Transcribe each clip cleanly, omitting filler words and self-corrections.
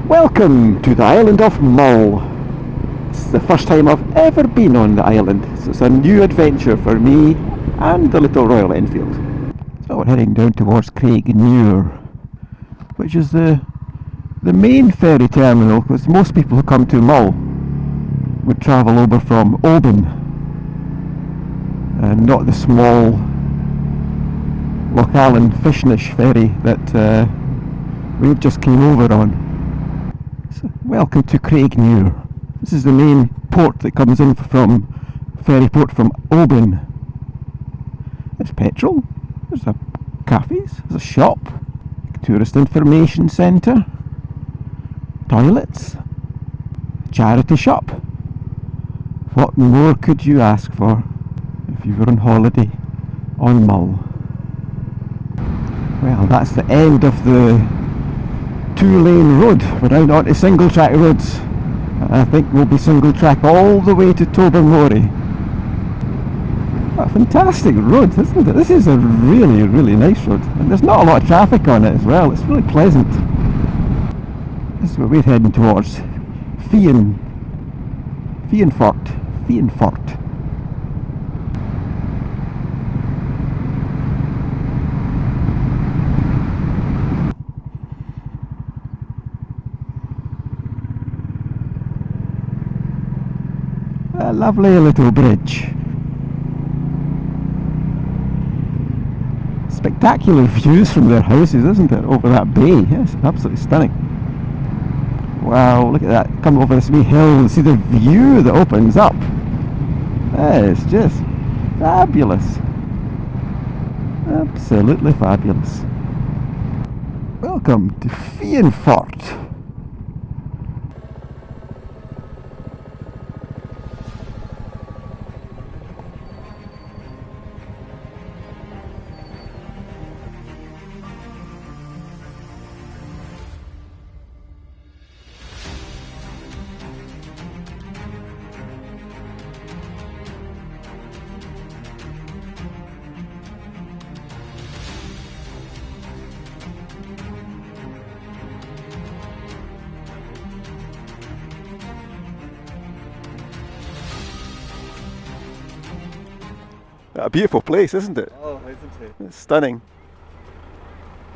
Welcome to the island of Mull. It's the first time I've ever been on the island, so it's a new adventure for me and the little Royal Enfield. So we're heading down towards Craignure, which is the main ferry terminal, because most people who come to Mull would travel over from Oban and not the small Loch Allen Fishnish ferry that we've just came over on. So, welcome to Craignure. This is the main port that comes in from ferry port from Oban. There's petrol, there's a cafes, there's a shop, tourist information centre, toilets, charity shop. What more could you ask for if you were on holiday on Mull? Well, that's the end of the two-lane road. We're now onto single track roads. I think we'll be single track all the way to Tobermory. What a fantastic road, isn't it? This is a really, really nice road, and there's not a lot of traffic on it as well. It's really pleasant. This is where we're heading towards. Fianfort. A lovely little bridge. Spectacular views from their houses, isn't it? Over that bay. Yes, absolutely stunning. Wow, look at that. Come over this wee hill and see the view that opens up. It's just fabulous. Absolutely fabulous. Welcome to Fianfort. A beautiful place, isn't it? Oh, isn't it? It's stunning.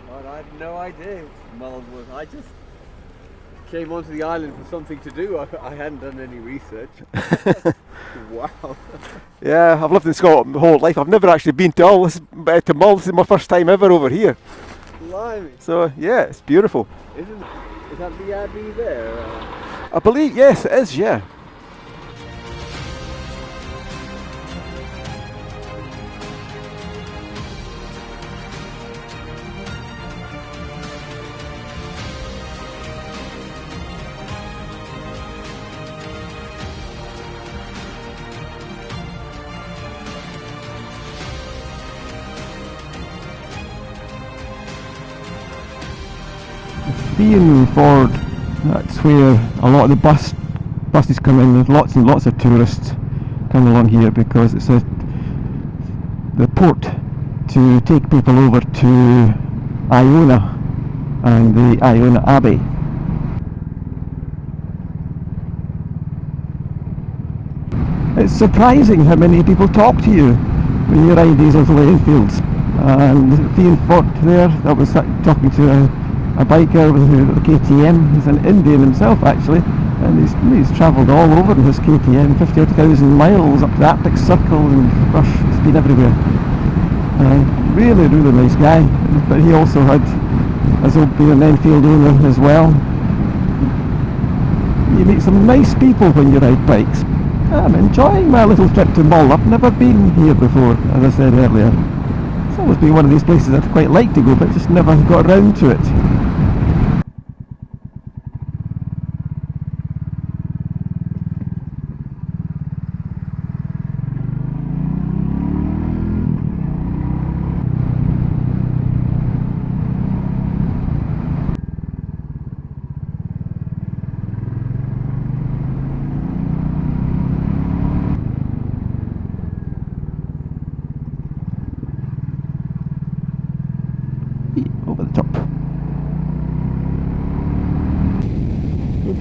God, I had no idea Mull was. I just came onto the island for something to do. I hadn't done any research. Wow. Yeah, I've lived in Scotland my whole life. I've never actually been to Mull. This is my first time ever over here. Blimey. So yeah, it's beautiful. Is that the abbey there? I believe, yes, it is, yeah. Fianfort, that's where a lot of the buses come in. There's lots and lots of tourists come along here because it's the port to take people over to Iona and the Iona Abbey. It's surprising how many people talk to you when you ride these little Enfields. And Fianfort there, I was talking to a biker with a KTM. He's an Indian himself actually, and he's travelled all over in his KTM, 50,000 miles up the Arctic Circle, and gosh, it's been everywhere. Really, really nice guy, but he also has been an Enfield owner as well. You meet some nice people when you ride bikes. I'm enjoying my little trip to Mull. I've never been here before, as I said earlier. It's always been one of these places I'd quite like to go, but just never got around to it.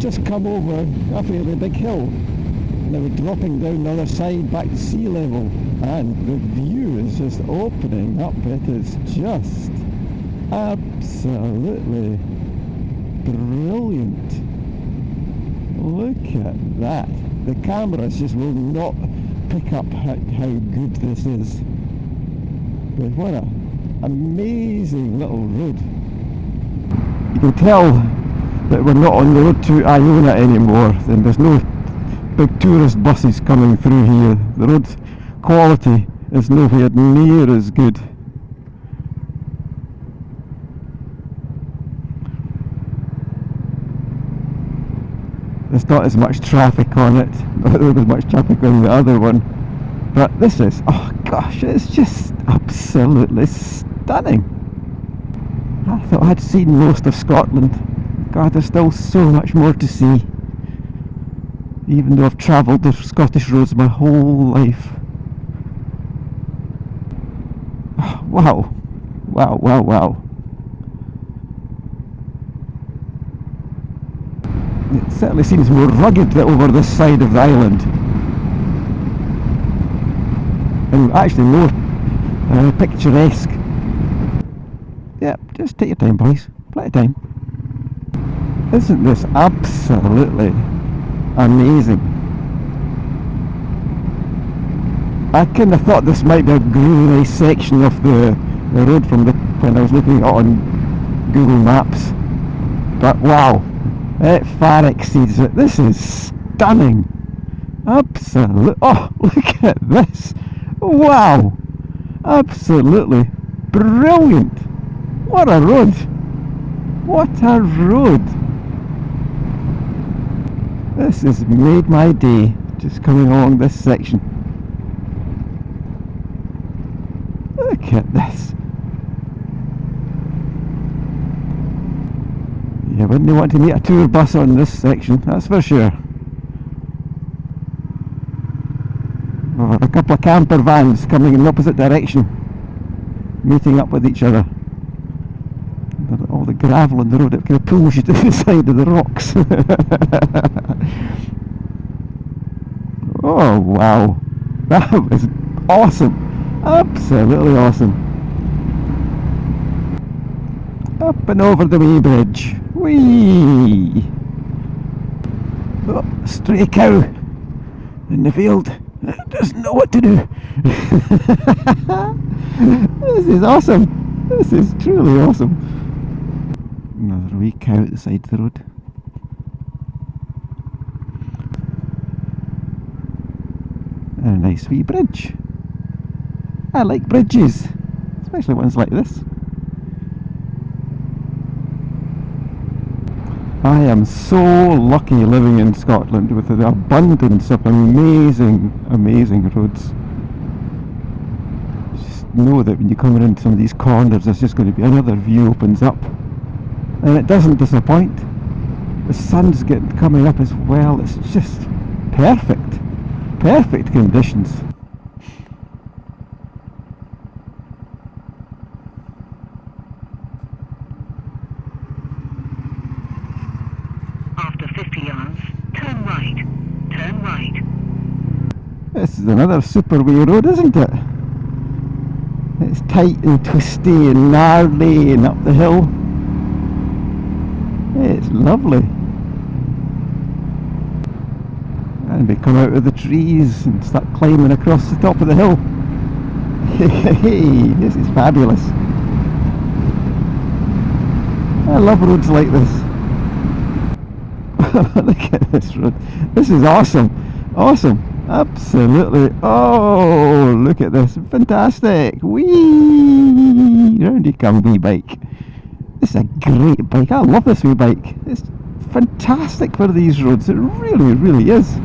just come over a fairly big hill. They were dropping down the other side back to sea level, and the view is just opening up. It is just absolutely brilliant. Look at that. The cameras just will not pick up how good this is. But what an amazing little road. You can tell that we're not on the road to Iona anymore. Then there's no big tourist buses coming through here. The road quality is nowhere near as good. There's not as much traffic on it. There was much traffic on the other one. But this is, oh gosh, it's just absolutely stunning. I thought I'd seen most of Scotland. God, there's still so much more to see. Even though I've travelled the Scottish roads my whole life. Oh, wow. Wow, wow, wow. It certainly seems more rugged over this side of the island. And actually more picturesque. Yep, just take your time, boys. Plenty of time. Isn't this absolutely amazing? I kind of thought this might be a really nice section of the road from when I was looking at it on Google Maps. But wow, it far exceeds it. This is stunning. Absolutely. Oh, look at this. Wow. Absolutely brilliant. What a road. What a road. This has made my day, just coming along this section. Look at this. You wouldn't want to meet a tour bus on this section, that's for sure. Or a couple of camper vans coming in the opposite direction, meeting up with each other. All the gravel on the road, it kind of pulls you to the side of the rocks. Oh wow, that was awesome, absolutely awesome. Up and over the wee bridge, whee! Oh, stray cow in the field, it doesn't know what to do. This is awesome, this is truly awesome. Another wee cow at the side of the road. And a nice wee bridge. I like bridges, especially ones like this. I am so lucky living in Scotland with the abundance of amazing, amazing roads. Just know that when you come around some of these corners, there's just going to be another view opens up. And it doesn't disappoint. The sun's coming up as well. It's just perfect. Perfect conditions. After 50 yards, turn right. Turn right. This is another super wee road, isn't it? It's tight and twisty and gnarly and up the hill. It's lovely. And we come out of the trees and start climbing across the top of the hill. Hey, this is fabulous. I love roads like this. Look at this road. This is awesome. Awesome. Absolutely. Oh, look at this. Fantastic. Whee! Round you come, wee bike. This is a great bike. I love this wee bike. It's fantastic for these roads. It really, really is.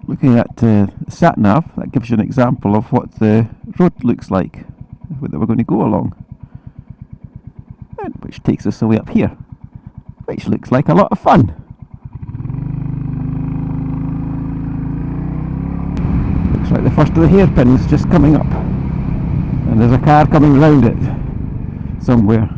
Looking at sat-nav, that gives you an example of what the road looks like that we're going to go along. And which takes us away up here, which looks like a lot of fun. Looks like the first of the hairpins just coming up. And there's a car coming round it somewhere.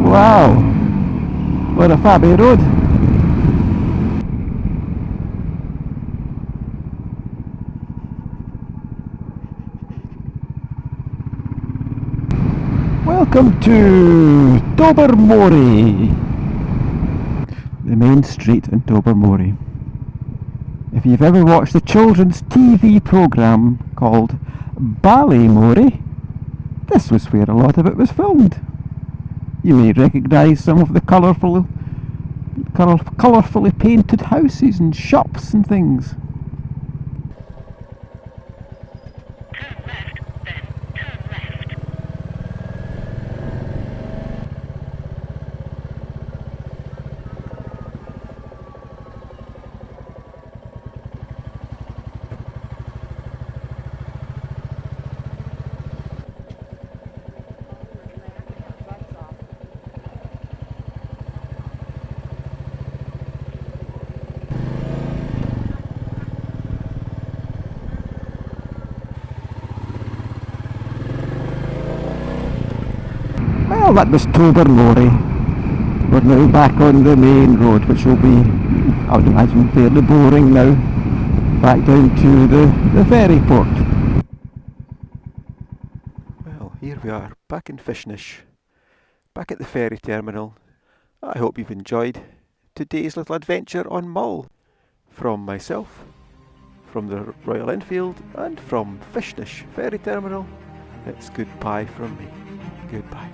Wow, what a fabby road. Welcome to Tobermory, the main street in Tobermory. If you've ever watched the children's TV programme called Ballymory, this was where a lot of it was filmed. You may recognise some of the colourfully painted houses and shops and things. Turn left, then turn left. Well, that was Tobermory. We're now back on the main road, which will be, I would imagine, fairly boring now. Back down to the ferry port. Well, here we are, back in Fishnish, back at the ferry terminal. I hope you've enjoyed today's little adventure on Mull. From myself, from the Royal Enfield, and from Fishnish Ferry Terminal, it's goodbye from me. Goodbye.